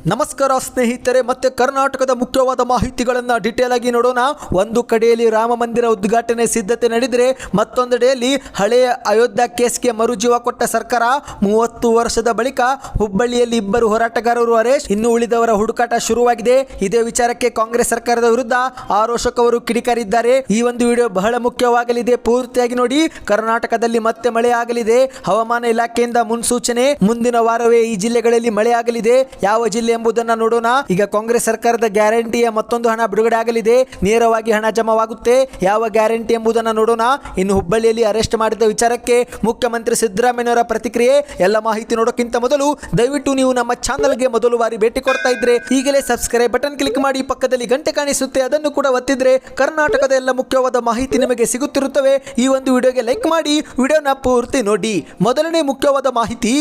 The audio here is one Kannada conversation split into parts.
ನಮಸ್ಕಾರ ಸ್ನೇಹಿತರೆ, ಮತ್ತೆ ಕರ್ನಾಟಕದ ಮುಖ್ಯವಾದ ಮಾಹಿತಿಗಳನ್ನು ಡೀಟೇಲ್ ಆಗಿ ನೋಡೋಣ. ಒಂದು ಕಡೆಯಲ್ಲಿ ರಾಮ ಮಂದಿರ ಉದ್ಘಾಟನೆ ಸಿದ್ಧತೆ ನಡೆದರೆ ಮತ್ತೊಂದೆಡೆಯಲ್ಲಿ ಹಳೆಯ ಅಯೋಧ್ಯ ಕೇಸ್ಗೆ ಮರುಜೀವ ಕೊಟ್ಟ ಸರ್ಕಾರ. 30 ವರ್ಷದ ಬಳಿಕ ಹುಬ್ಬಳ್ಳಿಯಲ್ಲಿ ಇಬ್ಬರು ಹೋರಾಟಗಾರರು ಅರೆಸ್ಟ್, ಇನ್ನು ಉಳಿದವರ ಹುಡುಕಾಟ ಶುರುವಾಗಿದೆ. ಇದೇ ವಿಚಾರಕ್ಕೆ ಕಾಂಗ್ರೆಸ್ ಸರ್ಕಾರದ ವಿರುದ್ಧ ಆರೋಶಕ್ ಅವರು ಕಿಡಿಕಾರಿದ್ದಾರೆ. ಈ ಒಂದು ವಿಡಿಯೋ ಬಹಳ ಮುಖ್ಯವಾಗಲಿದೆ, ಪೂರ್ತಿಯಾಗಿ ನೋಡಿ. ಕರ್ನಾಟಕದಲ್ಲಿ ಮತ್ತೆ ಮಳೆ ಆಗಲಿದೆ. ಹವಾಮಾನ ಇಲಾಖೆಯಿಂದ ಮುನ್ಸೂಚನೆ, ಮುಂದಿನ ವಾರವೇ ಈ ಜಿಲ್ಲೆಗಳಲ್ಲಿ ಮಳೆ ಆಗಲಿದೆ. ಯಾವ ಜಿಲ್ಲೆ ಎಂಬುದನ್ನು ನೋಡೋಣ. ಈಗ ಕಾಂಗ್ರೆಸ್ ಸರ್ಕಾರದ ಗ್ಯಾರಂಟಿಯ ಮತ್ತೊಂದು ಹಣ ಬಿಡುಗಡೆ ಆಗಲಿದೆ. ನೇರವಾಗಿ ಹಣ ಜಮಾವಾಗುತ್ತೆ. ಯಾವ ಗ್ಯಾರಂಟಿ ಎಂಬುದನ್ನು ನೋಡೋಣ. ಇನ್ನು ಹುಬ್ಬಳ್ಳಿಯಲ್ಲಿ ಅರೆಸ್ಟ್ ಮಾಡಿದ ವಿಚಾರಕ್ಕೆ ಮುಖ್ಯಮಂತ್ರಿ ಸಿದ್ದರಾಮಯ್ಯನವರ ಪ್ರತಿಕ್ರಿಯೆ. ಎಲ್ಲ ಮಾಹಿತಿ ನೋಡೋಕ್ಕಿಂತ ಮೊದಲು ದಯವಿಟ್ಟು ನೀವು ನಮ್ಮ ಚಾನಲ್ಗೆ ಮೊದಲು ಬಾರಿ ಭೇಟಿ ಕೊಡ್ತಾ ಇದ್ರೆ ಈಗಲೇ ಸಬ್ಸ್ಕ್ರೈಬ್ ಬಟನ್ ಕ್ಲಿಕ್ ಮಾಡಿ, ಪಕ್ಕದಲ್ಲಿ ಗಂಟೆ ಕಾಣಿಸುತ್ತೆ ಅದನ್ನು ಕೂಡ ಒತ್ತಿದ್ರೆ ಕರ್ನಾಟಕದ ಎಲ್ಲ ಮುಖ್ಯವಾದ ಮಾಹಿತಿ ನಿಮಗೆ ಸಿಗುತ್ತಿರುತ್ತವೆ. ಈ ಒಂದು ವಿಡಿಯೋಗೆ ಲೈಕ್ ಮಾಡಿ, ವಿಡಿಯೋನ ಪೂರ್ತಿ ನೋಡಿ. ಮೊದಲನೇ ಮುಖ್ಯವಾದ ಮಾಹಿತಿ,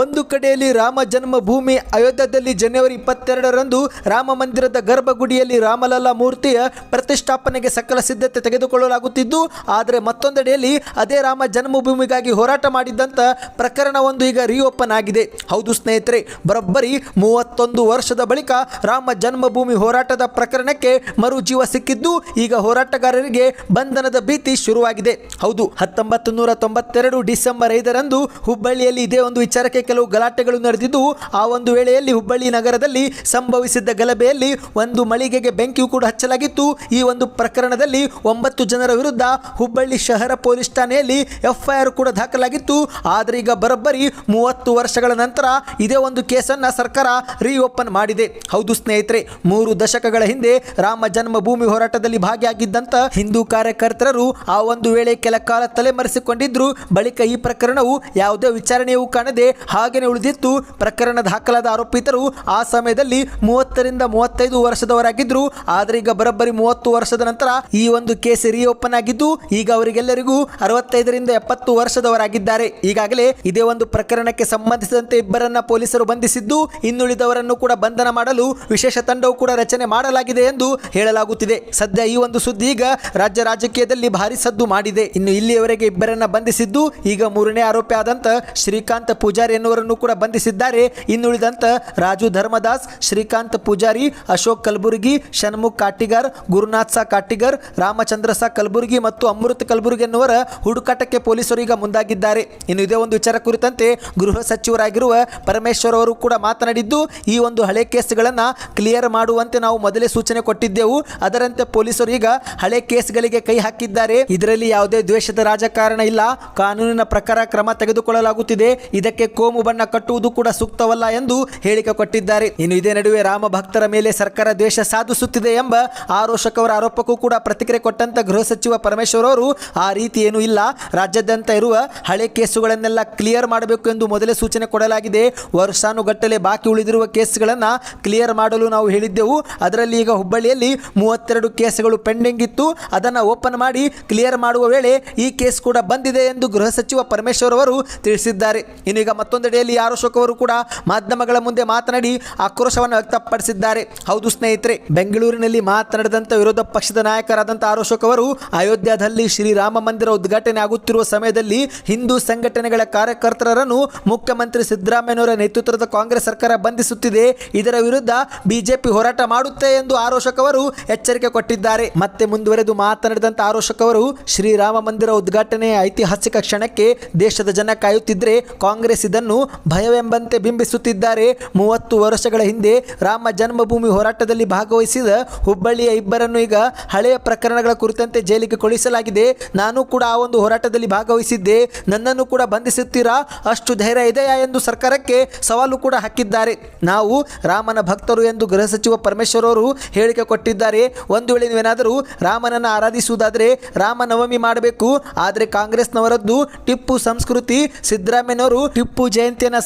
ಒಂದು ಕಡೆಯಲ್ಲಿ ರಾಮ ಜನ್ಮಭೂಮಿ ಅಯೋಧ್ಯದಲ್ಲಿ ಜನವರಿ 22ರಂದು ರಾಮ ಮಂದಿರದ ಗರ್ಭಗುಡಿಯಲ್ಲಿ ರಾಮಲಲ್ಲಾ ಮೂರ್ತಿಯ ಪ್ರತಿಷ್ಠಾಪನೆಗೆ ಸಕಲ ಸಿದ್ಧತೆ ತೆಗೆದುಕೊಳ್ಳಲಾಗುತ್ತಿದ್ದು, ಆದರೆ ಮತ್ತೊಂದೆಡೆಯಲ್ಲಿ ಅದೇ ರಾಮ ಜನ್ಮಭೂಮಿಗಾಗಿ ಹೋರಾಟ ಮಾಡಿದ್ದಂಥ ಪ್ರಕರಣವೊಂದು ಈಗ ರೀಓಪನ್ ಆಗಿದೆ. ಹೌದು ಸ್ನೇಹಿತರೆ, ಬರೋಬ್ಬರಿ 31 ವರ್ಷದ ಬಳಿಕ ರಾಮ ಜನ್ಮಭೂಮಿ ಹೋರಾಟದ ಪ್ರಕರಣಕ್ಕೆ ಮರುಜೀವ ಸಿಕ್ಕಿದ್ದು, ಈಗ ಹೋರಾಟಗಾರರಿಗೆ ಬಂಧನದ ಭೀತಿ ಶುರುವಾಗಿದೆ. ಹೌದು, 1992 ಡಿಸೆಂಬರ್ 5ರಂದು ಹುಬ್ಬಳ್ಳಿಯಲ್ಲಿ ಇದೇ ಒಂದು ವಿಚಾರಕ್ಕೆ ಕೆಲವು ಗಲಾಟೆಗಳು ನಡೆದಿದ್ದು, ಆ ಒಂದು ವೇಳೆಯಲ್ಲಿ ಹುಬ್ಬಳ್ಳಿ ನಗರದಲ್ಲಿ ಸಂಭವಿಸಿದ್ದ ಗಲಭೆಯಲ್ಲಿ ಒಂದು ಮಳಿಗೆಗೆ ಬೆಂಕಿಯೂ ಕೂಡ ಹಚ್ಚಲಾಗಿತ್ತು. ಈ ಒಂದು ಪ್ರಕರಣದಲ್ಲಿ 9 ಜನರ ವಿರುದ್ಧ ಹುಬ್ಬಳ್ಳಿ ಶಹರ ಪೊಲೀಸ್ ಠಾಣೆಯಲ್ಲಿ ಎಫ್ಐಆರ್ ಕೂಡ ದಾಖಲಾಗಿತ್ತು. ಆದರೆ ಈಗ ಬರೋಬ್ಬರಿ 30 ವರ್ಷಗಳ ನಂತರ ಇದೇ ಒಂದು ಕೇಸನ್ನು ಸರ್ಕಾರ ರೀಓಪನ್ ಮಾಡಿದೆ. ಹೌದು ಸ್ನೇಹಿತರೆ, 3 ದಶಕಗಳ ಹಿಂದೆ ರಾಮ ಜನ್ಮಭೂಮಿ ಹೋರಾಟದಲ್ಲಿ ಭಾಗಿಯಾಗಿದ್ದಂಥ ಹಿಂದೂ ಕಾರ್ಯಕರ್ತರು ಆ ಒಂದು ವೇಳೆ ಕೆಲ ಕಾಲ ತಲೆಮರೆಸಿಕೊಂಡಿದ್ರು. ಬಳಿಕ ಈ ಪ್ರಕರಣವು ಯಾವುದೇ ವಿಚಾರಣೆಯೂ ಕಾಣದೆ ಹಾಗೆಯೇ ಉಳಿದಿತ್ತು. ಪ್ರಕರಣ ದಾಖಲಾದ ಆರೋಪಿತರು ಆ ಸಮಯದಲ್ಲಿ 30ರಿಂದ 35 ವರ್ಷದವರಾಗಿದ್ರು. ಆದರೆ ಈಗ ಬರೋಬ್ಬರಿ 30 ವರ್ಷದ ನಂತರ ಈ ಒಂದು ಕೇಸ್ ರೀಓಪನ್ ಆಗಿದ್ದು, ಈಗ ಅವರಿಗೆಲ್ಲರಿಗೂ 65ರಿಂದ 70 ವರ್ಷದವರಾಗಿದ್ದಾರೆ. ಈಗಾಗಲೇ ಇದೇ ಒಂದು ಪ್ರಕರಣಕ್ಕೆ ಸಂಬಂಧಿಸಿದಂತೆ ಇಬ್ಬರನ್ನ ಪೊಲೀಸರು ಬಂಧಿಸಿದ್ದು, ಇನ್ನುಳಿದವರನ್ನು ಕೂಡ ಬಂಧನ ಮಾಡಲು ವಿಶೇಷ ತಂಡವು ಕೂಡ ರಚನೆ ಮಾಡಲಾಗಿದೆ ಎಂದು ಹೇಳಲಾಗುತ್ತಿದೆ. ಸದ್ಯ ಈ ಒಂದು ಸುದ್ದಿ ಈಗ ರಾಜ್ಯ ರಾಜಕೀಯದಲ್ಲಿ ಭಾರಿ ಸದ್ದು ಮಾಡಿದೆ. ಇನ್ನು ಇಲ್ಲಿಯವರೆಗೆ ಇಬ್ಬರನ್ನ ಬಂಧಿಸಿದ್ದು, ಈಗ 3ನೇ ಆರೋಪಿ ಆದಂತ ಶ್ರೀಕಾಂತ್ ಪೂಜಾರಿ ಎನ್ನುವರನ್ನು ಕೂಡ ಬಂಧಿಸಿದ್ದಾರೆ. ಇನ್ನುಳಿದಂತ ರಾಜು ಧರ್ಮದಾಸ್, ಶ್ರೀಕಾಂತ್ ಪೂಜಾರಿ, ಅಶೋಕ್ ಕಲಬುರ್ಗಿ, ಷಣ್ಮುಖ್ ಕಾಟಿಗರ್, ಗುರುನಾಥ್ ಸಾ ಕಾಟಿಗರ್, ರಾಮಚಂದ್ರ ಸಾ ಕಲಬುರ್ಗಿ ಮತ್ತು ಅಮೃತ್ ಕಲಬುರ್ಗಿ ಎನ್ನುವರ ಹುಡುಕಾಟಕ್ಕೆ ಪೊಲೀಸರು ಈಗ ಮುಂದಾಗಿದ್ದಾರೆ. ಇನ್ನು ಇದೇ ಒಂದು ವಿಚಾರ ಕುರಿತಂತೆ ಗೃಹ ಸಚಿವರಾಗಿರುವ ಪರಮೇಶ್ವರ್ ಅವರು ಕೂಡ ಮಾತನಾಡಿದ್ದು, ಈ ಒಂದು ಹಳೆ ಕೇಸ್ಗಳನ್ನು ಕ್ಲಿಯರ್ ಮಾಡುವಂತೆ ನಾವು ಮೊದಲೇ ಸೂಚನೆ ಕೊಟ್ಟಿದ್ದೆವು. ಅದರಂತೆ ಪೊಲೀಸರು ಈಗ ಹಳೆ ಕೇಸ್ಗಳಿಗೆ ಕೈ ಹಾಕಿದ್ದಾರೆ. ಇದರಲ್ಲಿ ಯಾವುದೇ ದ್ವೇಷದ ರಾಜಕಾರಣ ಇಲ್ಲ, ಕಾನೂನಿನ ಪ್ರಕಾರ ಕ್ರಮ ತೆಗೆದುಕೊಳ್ಳಲಾಗುತ್ತಿದೆ. ಇದಕ್ಕೆ ಕೋಮು ಬಣ್ಣ ಕಟ್ಟುವುದು ಕೂಡ ಸೂಕ್ತವಲ್ಲ ಎಂದು ಹೇಳಿಕೆ ಕೊಟ್ಟಿದ್ದಾರೆ. ಇನ್ನು ಇದೇ ನಡುವೆ ರಾಮ ಭಕ್ತರ ಮೇಲೆ ಸರ್ಕಾರ ದ್ವೇಷ ಸಾಧಿಸುತ್ತಿದೆ ಎಂಬ ಆರೋಶಕ್ ಅವರ ಆರೋಪಕ್ಕೂ ಕೂಡ ಪ್ರತಿಕ್ರಿಯೆ ಕೊಟ್ಟಂತ ಗೃಹ ಸಚಿವ ಪರಮೇಶ್ವರ್ ಅವರು, ಆ ರೀತಿ ಏನೂ ಇಲ್ಲ, ರಾಜ್ಯಾದ್ಯಂತ ಇರುವ ಹಳೆ ಕೇಸುಗಳನ್ನೆಲ್ಲ ಕ್ಲಿಯರ್ ಮಾಡಬೇಕು ಎಂದು ಮೊದಲೇ ಸೂಚನೆ ಕೊಡಲಾಗಿದೆ. ವರ್ಷಾನುಗಟ್ಟಲೆ ಬಾಕಿ ಉಳಿದಿರುವ ಕೇಸ್ಗಳನ್ನು ಕ್ಲಿಯರ್ ಮಾಡಲು ನಾವು ಹೇಳಿದ್ದೆವು. ಅದರಲ್ಲಿ ಈಗ ಹುಬ್ಬಳ್ಳಿಯಲ್ಲಿ 32 ಕೇಸ್ಗಳು ಪೆಂಡಿಂಗ್ ಇತ್ತು, ಅದನ್ನು ಓಪನ್ ಮಾಡಿ ಕ್ಲಿಯರ್ ಮಾಡುವ ವೇಳೆ ಈ ಕೇಸ್ ಕೂಡ ಬಂದಿದೆ ಎಂದು ಗೃಹ ಸಚಿವ ಪರಮೇಶ್ವರ್ ಅವರು ತಿಳಿಸಿದ್ದಾರೆ. ಇನ್ನೀಗ ಮತ್ತೊಂದೆಡೆಯಲ್ಲಿ ಆರೋಶಕ್ ಅವರು ಕೂಡ ಮಾಧ್ಯಮಗಳ ಮುಂದೆ ಮಾತನಾಡಿ ಆಕ್ರೋಶವನ್ನು ವ್ಯಕ್ತಪಡಿಸಿದ್ದಾರೆ. ಹೌದು ಸ್ನೇಹಿತರೆ, ಬೆಂಗಳೂರಿನಲ್ಲಿ ಮಾತನಾಡಿದಂಥ ವಿರೋಧ ಪಕ್ಷದ ನಾಯಕರಾದಂಥ ಆರೋಶಕ್ ಅವರು, ಅಯೋಧ್ಯದಲ್ಲಿ ಶ್ರೀರಾಮ ಮಂದಿರ ಉದ್ಘಾಟನೆ ಆಗುತ್ತಿರುವ ಸಮಯದಲ್ಲಿ ಹಿಂದೂ ಸಂಘಟನೆಗಳ ಕಾರ್ಯಕರ್ತರನ್ನು ಮುಖ್ಯಮಂತ್ರಿ ಸಿದ್ದರಾಮಯ್ಯನವರ ನೇತೃತ್ವದ ಕಾಂಗ್ರೆಸ್ ಸರ್ಕಾರ ಬಂಧಿಸುತ್ತಿದೆ. ಇದರ ವಿರುದ್ಧ ಬಿಜೆಪಿ ಹೋರಾಟ ಮಾಡುತ್ತೆ ಎಂದು ಆರೋಶಕ್ ಅವರು ಎಚ್ಚರಿಕೆ ಕೊಟ್ಟಿದ್ದಾರೆ. ಮತ್ತೆ ಮುಂದುವರೆದು ಮಾತನಾಡಿದಂಥ ಆರೋಶಕ್ ಅವರು, ಶ್ರೀರಾಮ ಮಂದಿರ ಉದ್ಘಾಟನೆಯ ಐತಿಹಾಸಿಕ ಕ್ಷಣಕ್ಕೆ ದೇಶದ ಜನ ಕಾಯುತ್ತಿದ್ರೆ ಕಾಂಗ್ರೆಸ್ ಇದನ್ನು ಭಯವೆಂಬಂತೆ ಬಿಂಬಿಸುತ್ತಿದ್ದಾರೆ. 30 ವರ್ಷಗಳ ಹಿಂದೆ ರಾಮ ಜನ್ಮಭೂಮಿ ಹೋರಾಟದಲ್ಲಿ ಭಾಗವಹಿಸಿದ ಹುಬ್ಬಳ್ಳಿಯ ಇಬ್ಬರನ್ನು ಈಗ ಹಳೆಯ ಪ್ರಕರಣಗಳ ಕುರಿತಂತೆ ಜೈಲಿಗೆ ಕಳುಹಿಸಲಾಗಿದೆ. ನಾನು ಕೂಡ ಆ ಒಂದು ಹೋರಾಟದಲ್ಲಿ ಭಾಗವಹಿಸಿದ್ದೆ, ನನ್ನನ್ನು ಕೂಡ ಬಂಧಿಸುತ್ತೀರಾ, ಅಷ್ಟು ಧೈರ್ಯ ಇದೆಯಾ ಎಂದು ಸರ್ಕಾರಕ್ಕೆ ಸವಾಲು ಕೂಡ ಹಾಕಿದ್ದಾರೆ. ನಾವು ರಾಮನ ಭಕ್ತರು ಎಂದು ಗೃಹ ಸಚಿವ ಪರಮೇಶ್ವರ್ ಅವರು ಹೇಳಿಕೆ ಕೊಟ್ಟಿದ್ದಾರೆ. ಒಂದು ವೇಳೆ ನೀವೇನಾದರೂ ರಾಮನನ್ನು ಆರಾಧಿಸುವುದಾದರೆ ರಾಮನವಮಿ ಮಾಡಬೇಕು, ಆದರೆ ಕಾಂಗ್ರೆಸ್ನವರದ್ದು ಟಿಪ್ಪು ಸಂಸ್ಕೃತಿ. ಸಿದ್ದರಾಮಯ್ಯನವರು ಟಿಪ್ಪು ಜಯಂತಿಯನ್ನು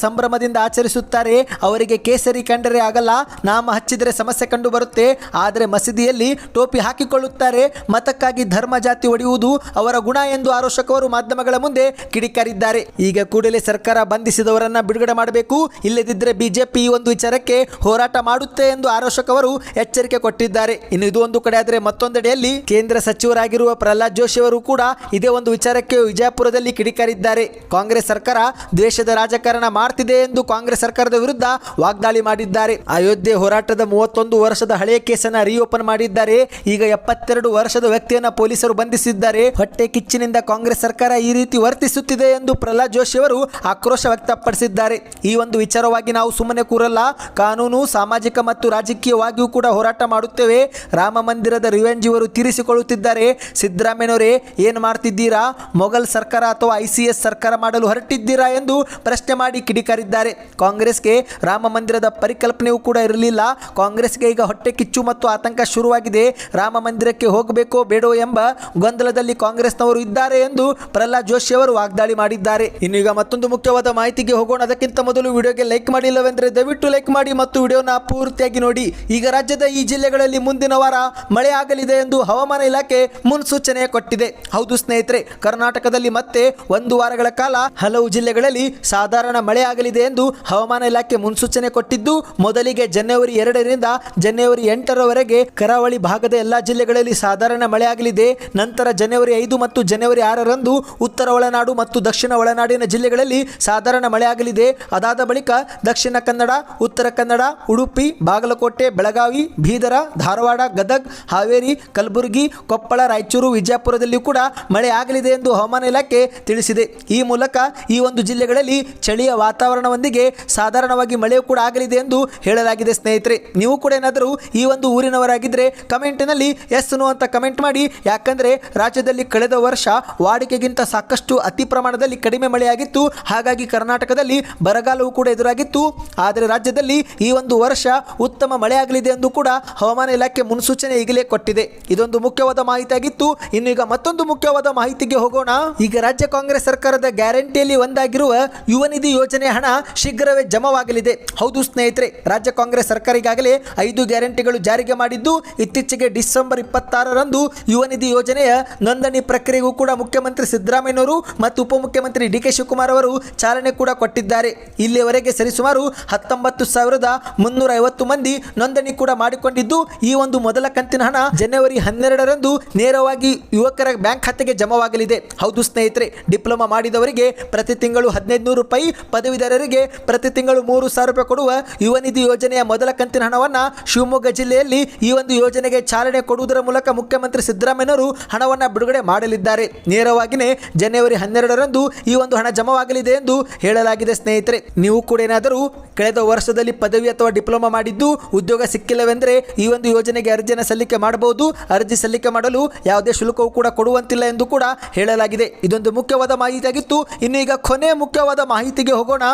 ಸಂಭ್ರಮದಿಂದ ಆಚರಿಸುತ್ತಾರೆ, ಅವರಿಗೆ ಕೇಸರಿ ಕಂಡರೆ ಆಗಲ್ಲ, ನಾಮ ಹಚ್ಚಿದರೆ ಸಮಸ್ಯೆ ಕಂಡು ಬರುತ್ತೆ. ಆದರೆ ಮಸೀದಿಯಲ್ಲಿ ಟೋಪಿ ಹಾಕಿಕೊಳ್ಳುತ್ತಾರೆ, ಮತಕ್ಕಾಗಿ ಧರ್ಮ ಜಾತಿ ಒಡೆಯುವುದು ಅವರ ಗುಣ ಎಂದು ಆರೋಶಕ್ ಅವರು ಮಾಧ್ಯಮಗಳ ಮುಂದೆ ಕಿಡಿಕಾರಿದ್ದಾರೆ. ಈಗ ಕೂಡಲೇ ಸರ್ಕಾರ ಬಂಧಿಸಿದವರನ್ನ ಬಿಡುಗಡೆ ಮಾಡಬೇಕು, ಇಲ್ಲದಿದ್ದರೆ ಬಿಜೆಪಿ ಈ ಒಂದು ವಿಚಾರಕ್ಕೆ ಹೋರಾಟ ಮಾಡುತ್ತೆ ಎಂದು ಆರೋಶಕ್ ಅವರು ಎಚ್ಚರಿಕೆ ಕೊಟ್ಟಿದ್ದಾರೆ. ಇನ್ನು ಇದು ಒಂದು ಕಡೆ ಆದರೆ ಮತ್ತೊಂದೆಡೆಯಲ್ಲಿ ಕೇಂದ್ರ ಸಚಿವರಾಗಿರುವ ಪ್ರಹ್ಲಾದ್ ಜೋಶಿ ಅವರು ಕೂಡ ಇದೇ ಒಂದು ವಿಚಾರಕ್ಕೆ ವಿಜಯಪುರದಲ್ಲಿ ಕಿಡಿಕಾರಿದ್ದಾರೆ. ಕಾಂಗ್ರೆಸ್ ಸರ್ಕಾರ ದ್ವೇಷದ ರಾಜಕಾರಣ ಮಾಡ್ತಿದೆ ಎಂದು ಕಾಂಗ್ರೆಸ್ ಸರ್ಕಾರದ ವಿರುದ್ಧ ವಾಗ್ದಾಳಿ ವಾಗ್ದಾಳಿ ಮಾಡಿದ್ದಾರೆ. ಅಯೋಧ್ಯೆ ಹೋರಾಟದ 31 ವರ್ಷದ ಹಳೆಯ ಕೇಸನ್ನ ರೀಓಪನ್ ಮಾಡಿದ್ದಾರೆ. ಈಗ 72 ವರ್ಷದ ವ್ಯಕ್ತಿಯನ್ನ ಪೊಲೀಸರು ಬಂಧಿಸಿದ್ದಾರೆ. ಹೊಟ್ಟೆ ಕಿಚ್ಚಿನಿಂದ ಕಾಂಗ್ರೆಸ್ ಸರ್ಕಾರ ಈ ರೀತಿ ವರ್ತಿಸುತ್ತಿದೆ ಎಂದು ಪ್ರಹ್ಲಾದ್ ಜೋಶಿ ಅವರು ಆಕ್ರೋಶ ವ್ಯಕ್ತಪಡಿಸಿದ್ದಾರೆ. ಈ ಒಂದು ವಿಚಾರವಾಗಿ ನಾವು ಸುಮ್ಮನೆ ಕೂರಲ್ಲ, ಕಾನೂನು, ಸಾಮಾಜಿಕ ಮತ್ತು ರಾಜಕೀಯವಾಗಿಯೂ ಕೂಡ ಹೋರಾಟ ಮಾಡುತ್ತೇವೆ. ರಾಮ ಮಂದಿರದ ರಿವೆಂಜ್ ಇವರು ತೀರಿಸಿಕೊಳ್ಳುತ್ತಿದ್ದಾರೆ. ಸಿದ್ದರಾಮಯ್ಯನವರೇ ಏನು ಮಾಡ್ತಿದ್ದೀರಾ? ಮೊಘಲ್ ಸರ್ಕಾರ ಅಥವಾ ICS ಸರ್ಕಾರ ಮಾಡಲು ಹೊರಟಿದ್ದೀರಾ ಎಂದು ಪ್ರಶ್ನೆ ಮಾಡಿ ಕಿಡಿಕಾರಿದ್ದಾರೆ. ಕಾಂಗ್ರೆಸ್ಗೆ ರಾಮ ಮಂದಿರದ ಪರಿಕಲ್ಪನೆಯೂ ಕೂಡ ಇರಲಿಲ್ಲ. ಕಾಂಗ್ರೆಸ್ಗೆ ಈಗ ಹೊಟ್ಟೆ ಕಿಚ್ಚು ಮತ್ತು ಆತಂಕ ಶುರುವಾಗಿದೆ. ರಾಮ ಮಂದಿರಕ್ಕೆ ಹೋಗಬೇಕೋ ಬೇಡೋ ಎಂಬ ಗೊಂದಲದಲ್ಲಿ ಕಾಂಗ್ರೆಸ್ನವರು ಇದ್ದಾರೆ ಎಂದು ಪ್ರಹ್ಲಾದ್ ಜೋಶಿ ಅವರು ವಾಗ್ದಾಳಿ ಮಾಡಿದ್ದಾರೆ. ಇನ್ನು ಈಗ ಮತ್ತೊಂದು ಮುಖ್ಯವಾದ ಮಾಹಿತಿಗೆ ಹೋಗೋಣ. ಅದಕ್ಕಿಂತ ಮೊದಲು ವಿಡಿಯೋಗೆ ಲೈಕ್ ಮಾಡಿಲ್ಲವೆಂದರೆ ದಯವಿಟ್ಟು ಲೈಕ್ ಮಾಡಿ ಮತ್ತು ವಿಡಿಯೋನ ಪೂರ್ತಿಯಾಗಿ ನೋಡಿ. ಈಗ ರಾಜ್ಯದ ಈ ಜಿಲ್ಲೆಗಳಲ್ಲಿ ಮುಂದಿನ ವಾರ ಮಳೆ ಆಗಲಿದೆ ಎಂದು ಹವಾಮಾನ ಇಲಾಖೆ ಮುನ್ಸೂಚನೆ ಕೊಟ್ಟಿದೆ. ಹೌದು ಸ್ನೇಹಿತರೆ, ಕರ್ನಾಟಕದಲ್ಲಿ ಮತ್ತೆ 1 ವಾರಗಳ ಕಾಲ ಹಲವು ಜಿಲ್ಲೆಗಳಲ್ಲಿ ಸಾಧಾರಣ ಮಳೆ ಆಗಲಿದೆ ಎಂದು ಹವಾಮಾನ ಇಲಾಖೆ ಮುನ್ಸೂಚನೆ ಕೊಟ್ಟಿದ್ದು, ಮೊದಲಿಗೆ ಜನವರಿ 2ರಿಂದ ಜನವರಿ 8ರವರೆಗೆ ಕರಾವಳಿ ಭಾಗದ ಎಲ್ಲಾ ಜಿಲ್ಲೆಗಳಲ್ಲಿ ಸಾಧಾರಣ ಮಳೆ ಆಗಲಿದೆ. ನಂತರ ಜನವರಿ 5 ಮತ್ತು ಜನವರಿ 6ರಂದು ಉತ್ತರ ಒಳನಾಡು ಮತ್ತು ದಕ್ಷಿಣ ಒಳನಾಡಿನ ಜಿಲ್ಲೆಗಳಲ್ಲಿ ಸಾಧಾರಣ ಮಳೆ ಆಗಲಿದೆ. ಅದಾದ ಬಳಿಕ ದಕ್ಷಿಣ ಕನ್ನಡ, ಉತ್ತರ ಕನ್ನಡ, ಉಡುಪಿ, ಬಾಗಲಕೋಟೆ, ಬೆಳಗಾವಿ, ಬೀದರ, ಧಾರವಾಡ, ಗದಗ್, ಹಾವೇರಿ, ಕಲಬುರಗಿ, ಕೊಪ್ಪಳ, ರಾಯಚೂರು, ವಿಜಯಪುರದಲ್ಲಿ ಕೂಡ ಮಳೆ ಆಗಲಿದೆ ಎಂದು ಹವಾಮಾನ ಇಲಾಖೆ ತಿಳಿಸಿದೆ. ಈ ಮೂಲಕ ಈ ಒಂದು ಜಿಲ್ಲೆಗಳಲ್ಲಿ ಚಳಿಯ ವಾತಾವರಣದೊಂದಿಗೆ ಸಾಧಾರಣವಾಗಿ ಮಳೆಯೂ ಕೂಡ ಆಗಲಿದೆ ಎಂದು ಹೇಳಲಾಗಿದೆ. ಸ್ನೇಹಿತರೆ, ನೀವು ಕೂಡ ಏನಾದರೂ ಈ ಒಂದು ಊರಿನವರಾಗಿದ್ದರೆ ಕಮೆಂಟಿನಲ್ಲಿ ಎಸ್ ನೋ ಅಂತ ಕಮೆಂಟ್ ಮಾಡಿ. ಯಾಕಂದರೆ ರಾಜ್ಯದಲ್ಲಿ ಕಳೆದ ವರ್ಷ ವಾಡಿಕೆಗಿಂತ ಸಾಕಷ್ಟು ಅತಿ ಪ್ರಮಾಣದಲ್ಲಿ ಕಡಿಮೆ ಮಳೆಯಾಗಿತ್ತು. ಹಾಗಾಗಿ ಕರ್ನಾಟಕದಲ್ಲಿ ಬರಗಾಲವೂ ಕೂಡ ಎದುರಾಗಿತ್ತು. ಆದರೆ ರಾಜ್ಯದಲ್ಲಿ ಈ ಒಂದು ವರ್ಷ ಉತ್ತಮ ಮಳೆ ಆಗಲಿದೆ ಎಂದು ಕೂಡ ಹವಾಮಾನ ಇಲಾಖೆ ಮುನ್ಸೂಚನೆ ಈಗಲೇ ಕೊಟ್ಟಿದೆ. ಇದೊಂದು ಮುಖ್ಯವಾದ ಮಾಹಿತಿ ಆಗಿತ್ತು. ಇನ್ನು ಈಗ ಮತ್ತೊಂದು ಮುಖ್ಯವಾದ ಮಾಹಿತಿಗೆ ಹೋಗೋಣ. ಈಗ ರಾಜ್ಯ ಕಾಂಗ್ರೆಸ್ ಸರ್ಕಾರದ ಗ್ಯಾರಂಟಿಯಲ್ಲಿ ಒಂದಾಗಿರುವ ಯುವ ನಿಧಿ ಯೋಜನೆ ಹಣ ಶೀಘ್ರವೇ ಜಮಾವಾಗಲಿದೆ. ಹೌದು ಸ್ನೇಹಿತರೆ, ರಾಜ್ಯ ಕಾಂಗ್ರೆಸ್ ಸರ್ಕಾರ ಈಗಾಗಲೇ 5 ಗ್ಯಾರಂಟಿಗಳು ಜಾರಿಗೆ ಮಾಡಿದ್ದು, ಇತ್ತೀಚೆಗೆ ಡಿಸೆಂಬರ್ 26ರಂದು ಯುವ ನಿಧಿ ಯೋಜನೆಯ ನೋಂದಣಿ ಪ್ರಕ್ರಿಯೆಗೂ ಕೂಡ ಮುಖ್ಯಮಂತ್ರಿ ಸಿದ್ದರಾಮಯ್ಯನವರು ಮತ್ತು ಉಪಮುಖ್ಯಮಂತ್ರಿ DK ಶಿವಕುಮಾರ್ ಅವರು ಚಾಲನೆ ಕೂಡ ಕೊಟ್ಟಿದ್ದಾರೆ. ಇಲ್ಲಿಯವರೆಗೆ ಸರಿಸುಮಾರು 19,350 ಮಂದಿ ನೋಂದಣಿ ಕೂಡ ಮಾಡಿಕೊಂಡಿದ್ದು, ಈ ಒಂದು ಮೊದಲ ಕಂತಿನ ಹಣ ಜನವರಿ 12ರಂದು ನೇರವಾಗಿ ಯುವಕರ ಬ್ಯಾಂಕ್ ಖಾತೆಗೆ ಜಮಾವಾಗಲಿದೆ. ಹೌದು ಸ್ನೇಹಿತರೆ, ಡಿಪ್ಲೊಮಾ ಮಾಡಿದವರಿಗೆ ಪ್ರತಿ ತಿಂಗಳು 1,500 ರೂಪಾಯಿ, ಪದವೀಧರರಿಗೆ ಪ್ರತಿ ತಿಂಗಳು 3,000 ರೂಪಾಯಿ ಕೊಡುವ ಯುವ ನಿಧಿ ಯೋಜನೆಯ ಮೊದಲ ಕಂತಿನ ಹಣವನ್ನು ಶಿವಮೊಗ್ಗ ಜಿಲ್ಲೆಯಲ್ಲಿ ಈ ಒಂದು ಯೋಜನೆಗೆ ಚಾಲನೆ ಕೊಡುವುದರ ಮೂಲಕ ಮುಖ್ಯಮಂತ್ರಿ ಸಿದ್ದರಾಮಯ್ಯನವರು ಹಣವನ್ನು ಬಿಡುಗಡೆ ಮಾಡಲಿದ್ದಾರೆ. ನೇರವಾಗಿಯೇ ಜನವರಿ 12ರಂದು ಈ ಒಂದು ಹಣ ಜಮಾವಾಗಲಿದೆ ಎಂದು ಹೇಳಲಾಗಿದೆ. ಸ್ನೇಹಿತರೆ, ನೀವು ಕೂಡ ಏನಾದರೂ ಕಳೆದ ವರ್ಷದಲ್ಲಿ ಪದವಿ ಅಥವಾ ಡಿಪ್ಲೊಮಾ ಮಾಡಿದ್ದು ಉದ್ಯೋಗ ಸಿಕ್ಕಿಲ್ಲವೆಂದರೆ ಈ ಒಂದು ಯೋಜನೆಗೆ ಅರ್ಜಿಯನ್ನು ಸಲ್ಲಿಕೆ ಮಾಡಬಹುದು. ಅರ್ಜಿ ಸಲ್ಲಿಕೆ ಮಾಡಲು ಯಾವುದೇ ಶುಲ್ಕವೂ ಕೂಡ ಕೊಡುವಂತಿಲ್ಲ ಎಂದು ಕೂಡ ಹೇಳಲಾಗಿದೆ. ಇದೊಂದು ಮುಖ್ಯವಾದ ಮಾಹಿತಿ ಆಗಿತ್ತು. ಇನ್ನು ಈಗ ಕೊನೆಯ ಮುಖ್ಯವಾದ ಮಾಹಿತಿಗೆ ಹೋಗೋಣ.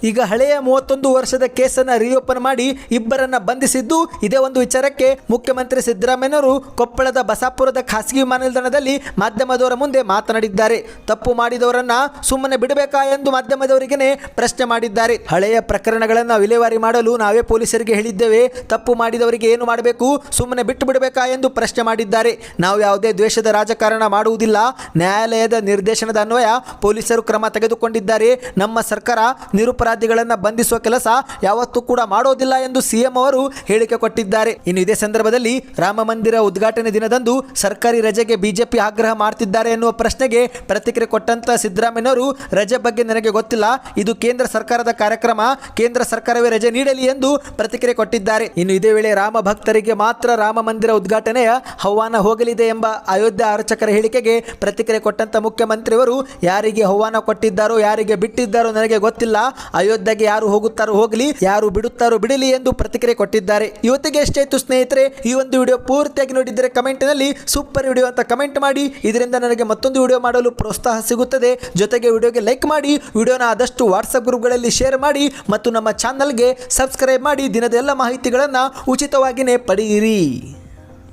ಈಗ ಹಳೆಯ 31 ವರ್ಷದ ಕೇಸನ್ನು ರೀಓಪನ್ ಮಾಡಿ ಇಬ್ಬರನ್ನ ಬಂಧಿಸಿದ್ದು, ಇದೇ ಒಂದು ವಿಚಾರಕ್ಕೆ ಮುಖ್ಯಮಂತ್ರಿ ಸಿದ್ದರಾಮಯ್ಯನವರು ಕೊಪ್ಪಳದ ಬಸಾಪುರದ ಖಾಸಗಿ ವಿಮಾನ ನಿಲ್ದಾಣದಲ್ಲಿ ಮಾಧ್ಯಮದವರ ಮುಂದೆ ಮಾತನಾಡಿದ್ದಾರೆ. ತಪ್ಪು ಮಾಡಿದವರನ್ನ ಸುಮ್ಮನೆ ಬಿಡಬೇಕಾ ಎಂದು ಮಾಧ್ಯಮದವರಿಗೆ ಪ್ರಶ್ನೆ ಮಾಡಿದ್ದಾರೆ. ಹಳೆಯ ಪ್ರಕರಣಗಳನ್ನು ವಿಲೇವಾರಿ ಮಾಡಲು ನಾವೇ ಪೊಲೀಸರಿಗೆ ಹೇಳಿದ್ದೇವೆ. ತಪ್ಪು ಮಾಡಿದವರಿಗೆ ಏನು ಮಾಡಬೇಕು, ಸುಮ್ಮನೆ ಬಿಟ್ಟು ಬಿಡಬೇಕಾ ಎಂದು ಪ್ರಶ್ನೆ ಮಾಡಿದ್ದಾರೆ. ನಾವು ಯಾವುದೇ ದ್ವೇಷದ ರಾಜಕಾರಣ ಮಾಡುವುದಿಲ್ಲ. ನ್ಯಾಯಾಲಯದ ನಿರ್ದೇಶನದ ಅನ್ವಯ ಪೊಲೀಸರು ಕ್ರಮ ತೆಗೆದುಕೊಂಡಿದ್ದಾರೆ. ನಮ್ಮ ಸರ್ಕಾರ ನಿರಪರಾಧಿಗಳನ್ನು ಬಂಧಿಸುವ ಕೆಲಸ ಯಾವತ್ತೂ ಕೂಡ ಮಾಡೋದಿಲ್ಲ ಎಂದು CM ಅವರು ಹೇಳಿಕೆ ಕೊಟ್ಟಿದ್ದಾರೆ. ಇನ್ನು ಇದೇ ಸಂದರ್ಭದಲ್ಲಿ ರಾಮ ಮಂದಿರ ಉದ್ಘಾಟನೆ ದಿನದಂದು ಸರ್ಕಾರಿ ರಜೆಗೆ ಬಿಜೆಪಿ ಆಗ್ರಹ ಮಾಡ್ತಿದ್ದಾರೆ ಎನ್ನುವ ಪ್ರಶ್ನೆಗೆ ಪ್ರತಿಕ್ರಿಯೆ ಕೊಟ್ಟಂತ ಸಿದ್ದರಾಮಯ್ಯನವರು, ರಜೆ ಬಗ್ಗೆ ನನಗೆ ಗೊತ್ತಿಲ್ಲ, ಇದು ಕೇಂದ್ರ ಸರ್ಕಾರದ ಕಾರ್ಯಕ್ರಮ, ಕೇಂದ್ರ ಸರ್ಕಾರವೇ ರಜೆ ನೀಡಲಿ ಎಂದು ಪ್ರತಿಕ್ರಿಯೆ ಕೊಟ್ಟಿದ್ದಾರೆ. ಇನ್ನು ಇದೇ ವೇಳೆ ರಾಮ ಭಕ್ತರಿಗೆ ಮಾತ್ರ ರಾಮ ಮಂದಿರ ಉದ್ಘಾಟನೆಯ ಆಹ್ವಾನ ಹೋಗಲಿದೆ ಎಂಬ ಅಯೋಧ್ಯೆ ಅರ್ಚಕರ ಹೇಳಿಕೆಗೆ ಪ್ರತಿಕ್ರಿಯೆ ಕೊಟ್ಟಂತ ಮುಖ್ಯಮಂತ್ರಿಯವರು, ಯಾರಿಗೆ ಆಹ್ವಾನ ಕೊಟ್ಟಿದ್ದಾರೋ ಯಾರಿಗೆ ಬಿಟ್ಟಿದ್ದಾರೋ ನನಗೆ ಗೊತ್ತಿಲ್ಲ, ಅಯೋಧ್ಯೆಗೆ ಯಾರು ಹೋಗುತ್ತಾರೋ ಹೋಗಲಿ, ಯಾರು ಬಿಡುತ್ತಾರೋ ಬಿಡಲಿ ಎಂದು ಪ್ರತಿಕ್ರಿಯೆ ಕೊಟ್ಟಿದ್ದಾರೆ. ಇವತ್ತಿಗೆ ಎಷ್ಟಾಯ್ತು ಸ್ನೇಹಿತರೆ, ಈ ಒಂದು ವಿಡಿಯೋ ಪೂರ್ತಿಯಾಗಿ ನೋಡಿದರೆ ಕಮೆಂಟಿನಲ್ಲಿ ಸೂಪರ್ ವಿಡಿಯೋ ಅಂತ ಕಮೆಂಟ್ ಮಾಡಿ. ಇದರಿಂದ ನನಗೆ ಮತ್ತೊಂದು ವಿಡಿಯೋ ಮಾಡಲು ಪ್ರೋತ್ಸಾಹ ಸಿಗುತ್ತದೆ. ಜೊತೆಗೆ ವಿಡಿಯೋಗೆ ಲೈಕ್ ಮಾಡಿ, ವಿಡಿಯೋನ ಆದಷ್ಟು ವಾಟ್ಸಪ್ ಗ್ರೂಪ್ಗಳಲ್ಲಿ ಶೇರ್ ಮಾಡಿ ಮತ್ತು ನಮ್ಮ ಚಾನಲ್ಗೆ ಸಬ್ಸ್ಕ್ರೈಬ್ ಮಾಡಿ. ದಿನದ ಎಲ್ಲ ಮಾಹಿತಿಗಳನ್ನು ಉಚಿತವಾಗಿಯೇ ಪಡೆಯಿರಿ.